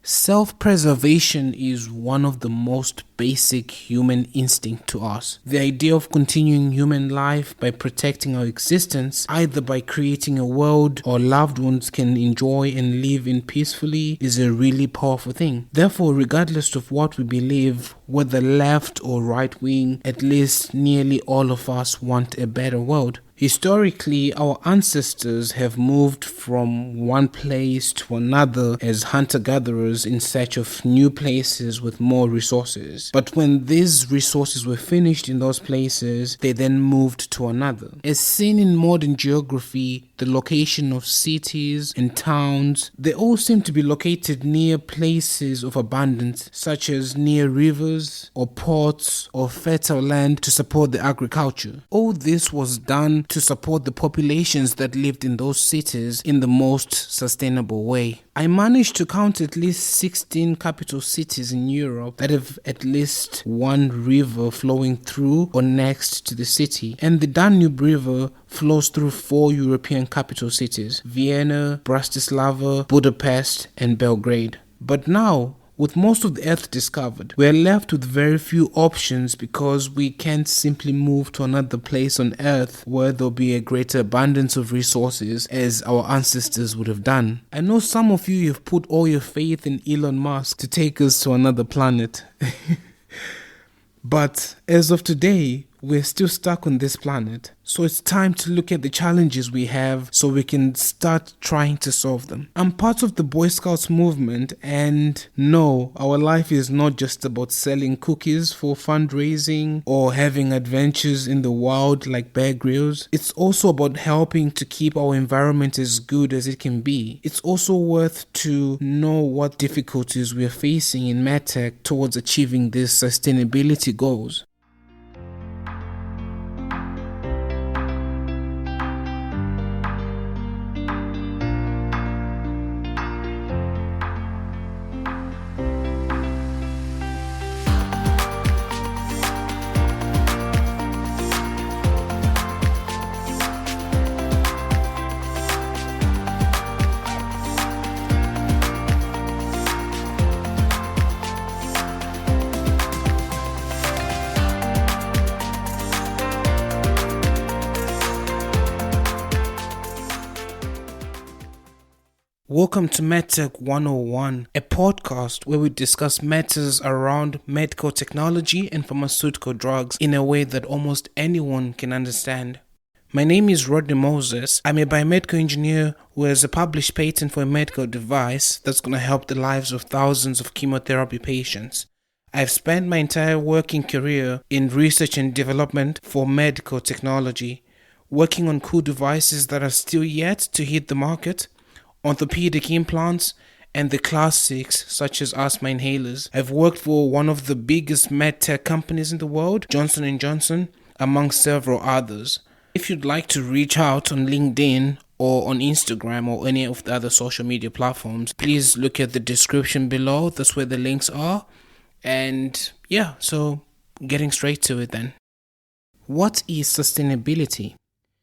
Self-preservation is one of the most basic human instinct to us. The idea of continuing human life by protecting our existence, either by creating a world our loved ones can enjoy and live in peacefully, is a really powerful thing. Therefore, regardless of what we believe, whether left or right wing, at least nearly all of us want a better world. Historically, our ancestors have moved from one place to another as hunter-gatherers in search of new places with more resources. But when these resources were finished in those places, they then moved to another. As seen in modern geography, the location of cities and towns, they all seem to be located near places of abundance, such as near rivers or ports or fertile land to support the agriculture. All this was done to support the populations that lived in those cities in the most sustainable way. I managed to count at least 16 capital cities in Europe that have at least one river flowing through or next to the city, and the Danube River flows through 4 European capital cities: Vienna, Bratislava, Budapest, and Belgrade. But now, with most of the earth discovered, we are left with very few options because we can't simply move to another place on earth where there'll be a greater abundance of resources as our ancestors would have done. I know some of you have put all your faith in Elon Musk to take us to another planet. But as of today, we're still stuck on this planet. So it's time to look at the challenges we have so we can start trying to solve them. I'm part of the Boy Scouts movement, and no, our life is not just about selling cookies for fundraising or having adventures in the wild like Bear Grylls. It's also about helping to keep our environment as good as it can be. It's also worth to know what difficulties we're facing in MedTech towards achieving these sustainability goals. Welcome to MedTech 101, a podcast where we discuss matters around medical technology and pharmaceutical drugs in a way that almost anyone can understand. My name is Rodney Moses. I'm a biomedical engineer who has a published patent for a medical device that's going to help the lives of thousands of chemotherapy patients. I've spent my entire working career in research and development for medical technology, working on cool devices that are still yet to hit the market, orthopedic implants, and the classics such as asthma inhalers. I've worked for one of the biggest MedTech companies in the world, Johnson & Johnson, among several others. If you'd like to reach out on LinkedIn or on Instagram or any of the other social media platforms, please look at the description below. That's where the links are. And yeah, so getting straight to it then. What is sustainability?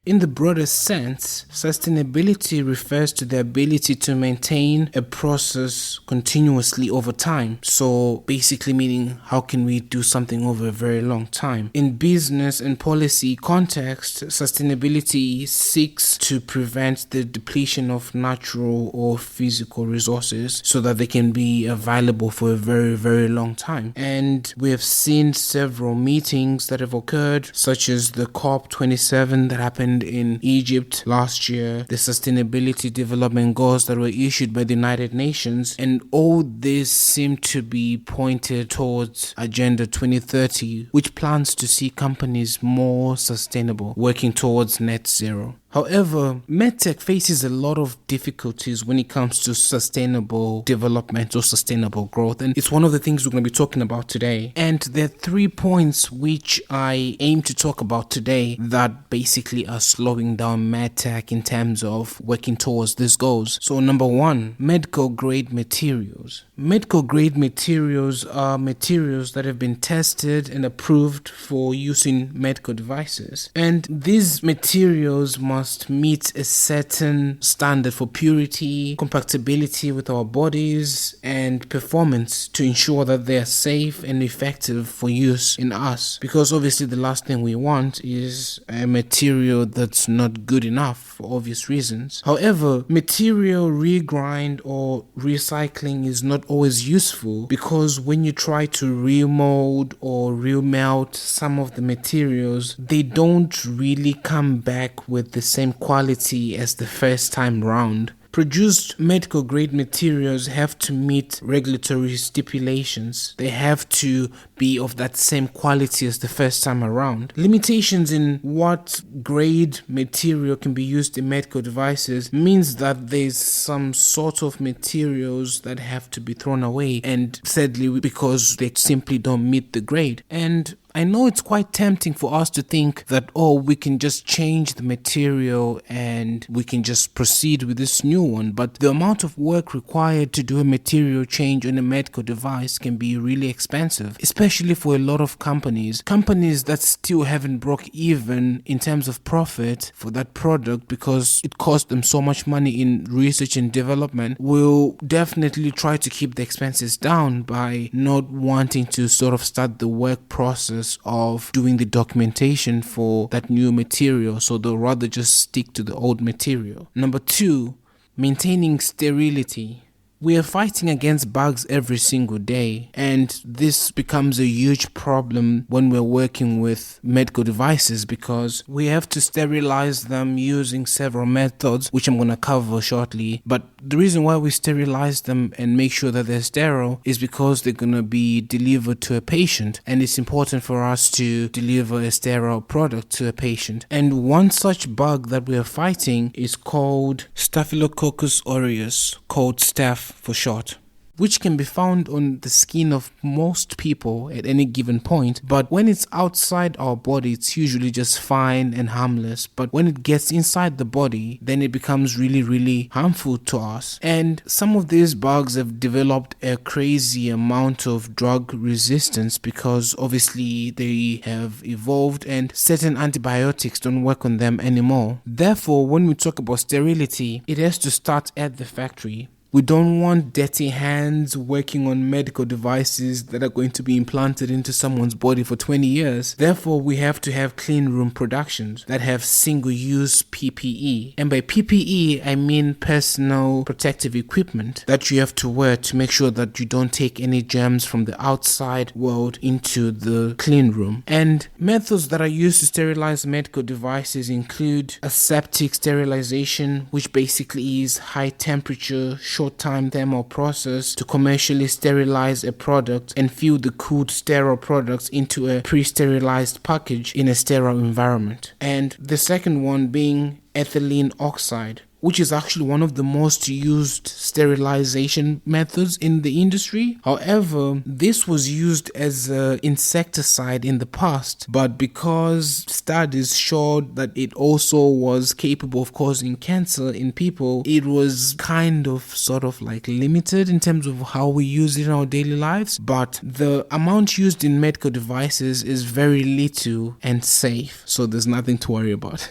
In the broadest sense, sustainability refers to the ability to maintain a process continuously over time. So basically meaning, how can we do something over a very long time? In business and policy context, sustainability seeks to prevent the depletion of natural or physical resources so that they can be available for a very, very long time. And we have seen several meetings that have occurred, such as the COP27 that happened in Egypt last year, the Sustainability Development Goals that were issued by the United Nations, and all this seem to be pointed towards Agenda 2030, which plans to see companies more sustainable, working towards net zero. However, MedTech faces a lot of difficulties when it comes to sustainable development or sustainable growth, and it's one of the things we're going to be talking about today. And there are 3 points which I aim to talk about today that basically are slowing down MedTech in terms of working towards these goals. So number 1, medical grade materials. Medical grade materials are materials that have been tested and approved for use in medical devices. And these materials must must meet a certain standard for purity, compatibility with our bodies, and performance to ensure that they are safe and effective for use in us. Because obviously the last thing we want is a material that's not good enough for obvious reasons. However, material regrind or recycling is not always useful, because when you try to remold or remelt some of the materials, they don't really come back with the same quality as the first time round. Produced medical grade materials have to meet regulatory stipulations. They have to be of that same quality as the first time around. Limitations in what grade material can be used in medical devices means that there's some sort of materials that have to be thrown away, and sadly because they simply don't meet the grade. And I know it's quite tempting for us to think that, we can just change the material and we can just proceed with this new one, but the amount of work required to do a material change on a medical device can be really expensive, especially for a lot of companies that still haven't broke even in terms of profit for that product because it cost them so much money in research and development. Will definitely try to keep the expenses down by not wanting to sort of start the work process of doing the documentation for that new material, so they'll rather just stick to the old material. Number 2, maintaining sterility. We are fighting against bugs every single day, and this becomes a huge problem when we're working with medical devices because we have to sterilize them using several methods, which I'm going to cover shortly. But the reason why we sterilize them and make sure that they're sterile is because they're going to be delivered to a patient, and it's important for us to deliver a sterile product to a patient. And one such bug that we are fighting is called Staphylococcus aureus, called Staph for short, which can be found on the skin of most people at any given point. But when it's outside our body, it's usually just fine and harmless. But when it gets inside the body, then it becomes really, really harmful to us. And some of these bugs have developed a crazy amount of drug resistance because obviously they have evolved and certain antibiotics don't work on them anymore. Therefore, when we talk about sterility, it has to start at the factory. We don't want dirty hands working on medical devices that are going to be implanted into someone's body for 20 years. Therefore, we have to have clean room productions that have single-use PPE. And by PPE, I mean personal protective equipment that you have to wear to make sure that you don't take any germs from the outside world into the clean room. And methods that are used to sterilize medical devices include aseptic sterilization, which basically is high temperature, short-time thermal process to commercially sterilize a product and fill the cooled sterile products into a pre-sterilized package in a sterile environment. And the second one being ethylene oxide, which is actually one of the most used sterilization methods in the industry. However, this was used as an insecticide in the past, but because studies showed that it also was capable of causing cancer in people, it was kind of sort of like limited in terms of how we use it in our daily lives. But the amount used in medical devices is very little and safe, so there's nothing to worry about.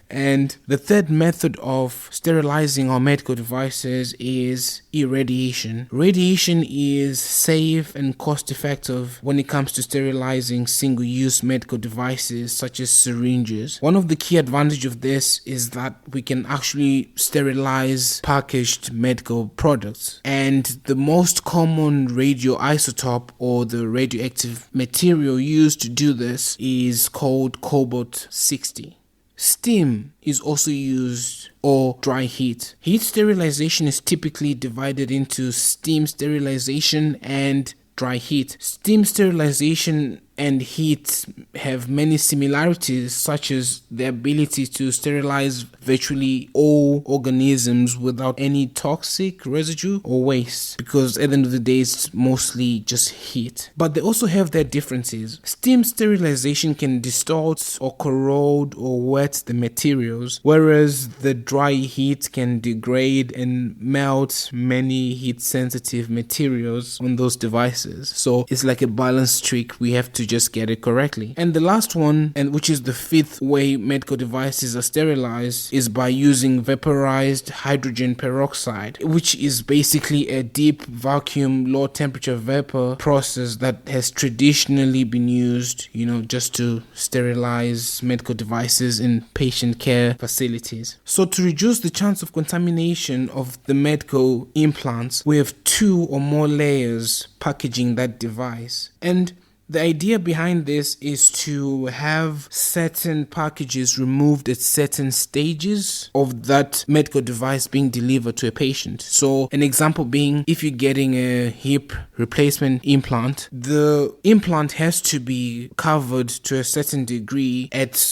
And the third method of sterilizing our medical devices is irradiation. Radiation is safe and cost effective when it comes to sterilizing single-use medical devices such as syringes. One of the key advantages of this is that we can actually sterilize packaged medical products. And the most common radioisotope or the radioactive material used to do this is called cobalt-60. Steam is also used, or dry heat. Heat sterilization is typically divided into steam sterilization and dry heat. Steam sterilization and heat have many similarities, such as the ability to sterilize virtually all organisms without any toxic residue or waste, because at the end of the day it's mostly just heat. But they also have their differences. Steam sterilization can distort or corrode or wet the materials, whereas the dry heat can degrade and melt many heat sensitive materials on those devices. So it's like a balance trick. We have to to just get it correctly. And the last one, and which is the fifth way medical devices are sterilized, is by using vaporized hydrogen peroxide, which is basically a deep vacuum, low temperature vapor process that has traditionally been used, just to sterilize medical devices in patient care facilities. So to reduce the chance of contamination of the medical implants, we have 2 or more layers packaging that device. And the idea behind this is to have certain packages removed at certain stages of that medical device being delivered to a patient. So an example being, if you're getting a hip replacement implant, the implant has to be covered to a certain degree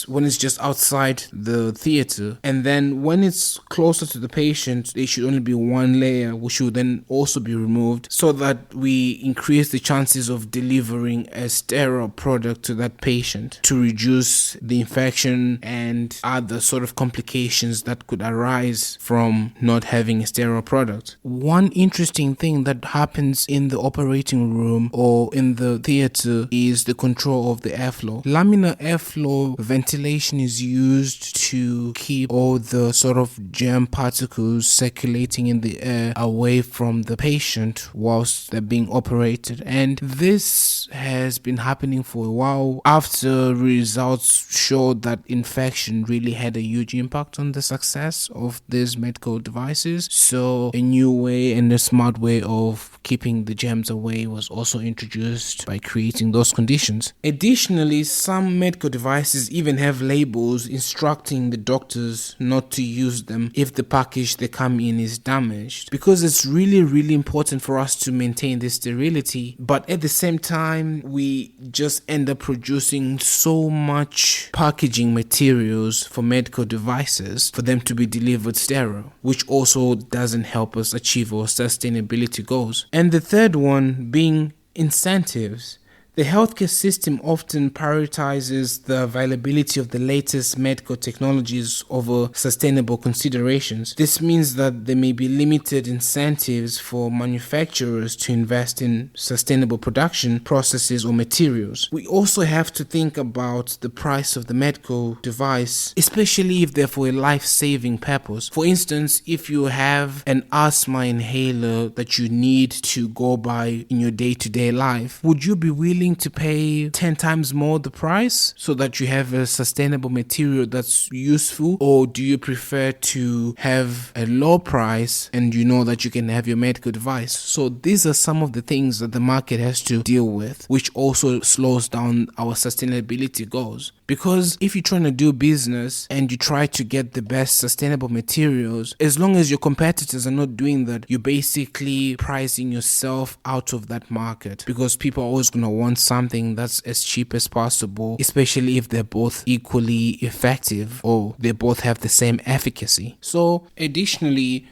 when it's just outside the theater. And then when it's closer to the patient, there should only be 1 layer, which should then also be removed, so that we increase the chances of delivering a sterile product to that patient to reduce the infection and other sort of complications that could arise from not having a sterile product. One interesting thing that happens in the operating room or in the theater is the control of the airflow. Laminar airflow ventilation is used to keep all the sort of germ particles circulating in the air away from the patient whilst they're being operated. And this has been happening for a while after results showed that infection really had a huge impact on the success of these medical devices. So a new way and a smart way of keeping the germs away was also introduced by creating those conditions. Additionally, some medical devices even have labels instructing the doctors not to use them if the package they come in is damaged, because it's really important for us to maintain this sterility. But at the same time, we just end up producing so much packaging materials for medical devices for them to be delivered sterile, which also doesn't help us achieve our sustainability goals. And the third one being incentives. The healthcare system often prioritizes the availability of the latest medical technologies over sustainable considerations. This means that there may be limited incentives for manufacturers to invest in sustainable production processes or materials. We also have to think about the price of the medical device, especially if they're for a life-saving purpose. For instance, if you have an asthma inhaler that you need to go by in your day-to-day life, would you be willing to pay 10 times more the price so that you have a sustainable material that's useful? Or do you prefer to have a low price and you know that you can have your medical device? So these are some of the things that the market has to deal with, which also slows down our sustainability goals. Because if you're trying to do business and you try to get the best sustainable materials, as long as your competitors are not doing that, you're basically pricing yourself out of that market, because people are always going to want something that's as cheap as possible, especially if they're both equally effective or they both have the same efficacy. So additionally,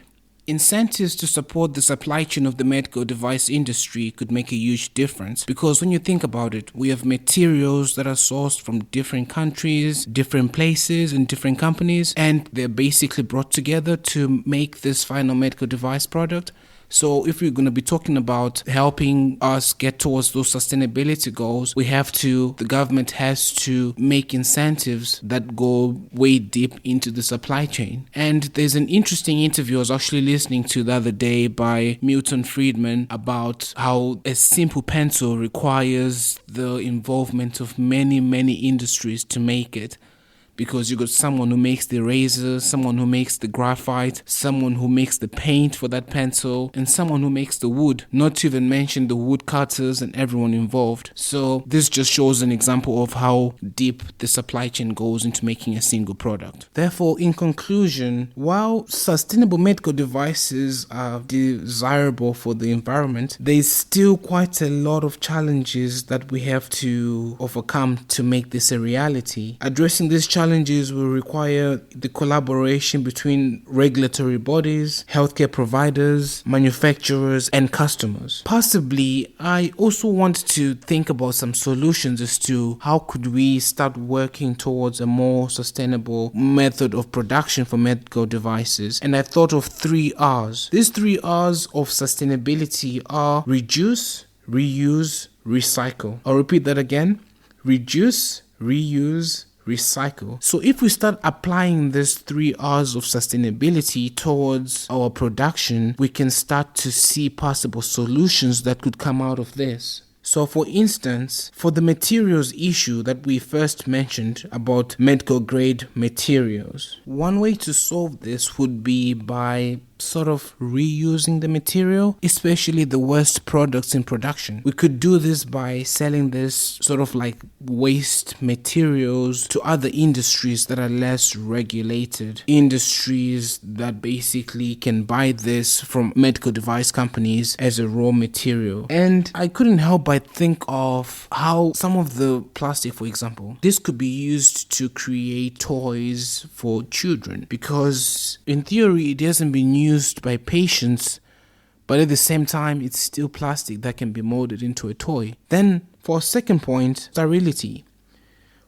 incentives to support the supply chain of the medical device industry could make a huge difference, because when you think about it, we have materials that are sourced from different countries, different places, and different companies, and they're basically brought together to make this final medical device product. So if we're going to be talking about helping us get towards those sustainability goals, the government has to make incentives that go way deep into the supply chain. And there's an interesting interview I was actually listening to the other day by Milton Friedman about how a simple pencil requires the involvement of many industries to make it. Because you got someone who makes the eraser, someone who makes the graphite, someone who makes the paint for that pencil, and someone who makes the wood, not to even mention the wood cutters and everyone involved. So this just shows an example of how deep the supply chain goes into making a single product. Therefore, in conclusion, while sustainable medical devices are desirable for the environment, there's still quite a lot of challenges that we have to overcome to make this a reality. Addressing these challenges will require the collaboration between regulatory bodies, healthcare providers, manufacturers, and customers. Possibly, I also want to think about some solutions as to how could we start working towards a more sustainable method of production for medical devices. And I thought of 3 R's. These 3 R's of sustainability are reduce, reuse, recycle. I'll repeat that again. reduce, reuse, recycle. So if we start applying these 3 R's of sustainability towards our production, we can start to see possible solutions that could come out of this. So for instance, for the materials issue that we first mentioned about medical grade materials, one way to solve this would be by sort of reusing the material, especially the worst products in production. We could do this by selling this sort of like waste materials to other industries that are less regulated, industries that basically can buy this from medical device companies as a raw material. And I couldn't help but think of how some of the plastic, for example, this could be used to create toys for children, because in theory it hasn't been used by patients, but at the same time it's still plastic that can be molded into a toy. Then for a second point, sterility.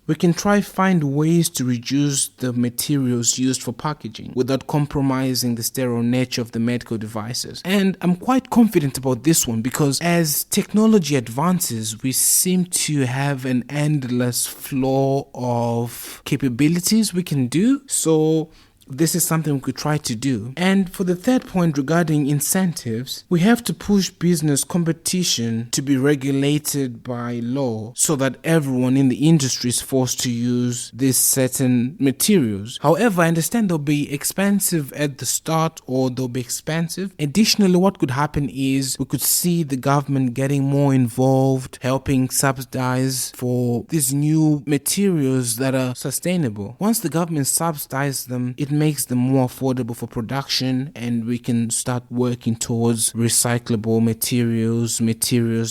We can try find ways to reduce the materials used for packaging without compromising the sterile nature of the medical devices. And I'm quite confident about this one because as technology advances, we seem to have an endless flow of capabilities we can do. So this is something we could try to do. And for the third point regarding incentives, we have to push business competition to be regulated by law so that everyone in the industry is forced to use these certain materials. However, I understand they'll be expensive at the start, or they'll be expensive. Additionally, what could happen is we could see the government getting more involved, helping subsidize for these new materials that are sustainable. Once the government subsidizes them, it makes them more affordable for production, and we can start working towards recyclable materials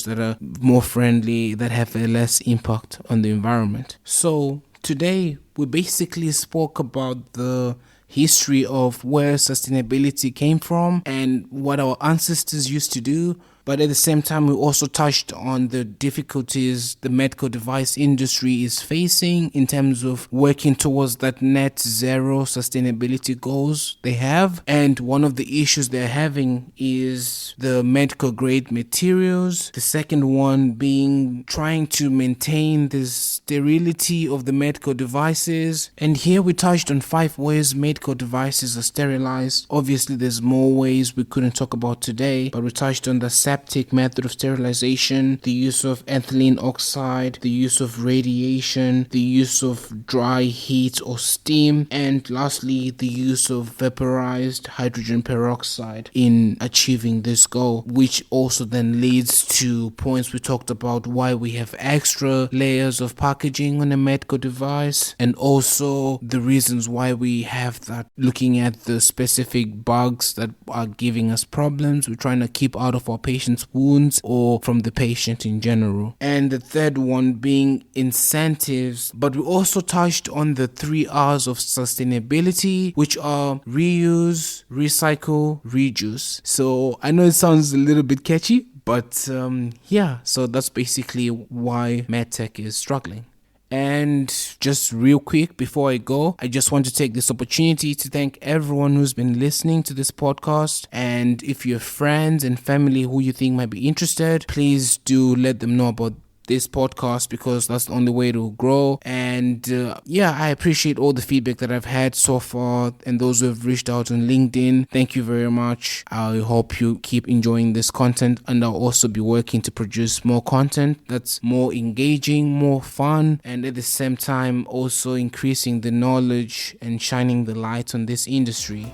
that are more friendly, that have a less impact on the environment. So today we basically spoke about the history of where sustainability came from and what our ancestors used to do. But at the same time, we also touched on the difficulties the medical device industry is facing in terms of working towards that net zero sustainability goals they have. And one of the issues they're having is the medical grade materials. The second one being trying to maintain the sterility of the medical devices. And here we touched on 5 ways medical devices are sterilized. Obviously, there's more ways we couldn't talk about today, but we touched on the aseptic method of sterilization, the use of ethylene oxide, the use of radiation, the use of dry heat or steam, and lastly, the use of vaporized hydrogen peroxide in achieving this goal, which also then leads to points we talked about, why we have extra layers of packaging on a medical device, and also the reasons why we have that, looking at the specific bugs that are giving us problems we're trying to keep out of our patients' wounds or from the patient in general. And the third one being incentives, but we also touched on the 3 R's of sustainability, which are reuse, recycle, reduce. So I know it sounds a little bit catchy, but so that's basically why MedTech is struggling. And just real quick before I go, I just want to take this opportunity to thank everyone who's been listening to this podcast. And if you have friends and family who you think might be interested, please do let them know about this podcast, because that's the only way to grow. And I appreciate all the feedback that I've had so far, and those who have reached out on LinkedIn. Thank you very much. I hope you keep enjoying this content, and I'll also be working to produce more content that's more engaging, more fun, and at the same time also increasing the knowledge and shining the light on this industry.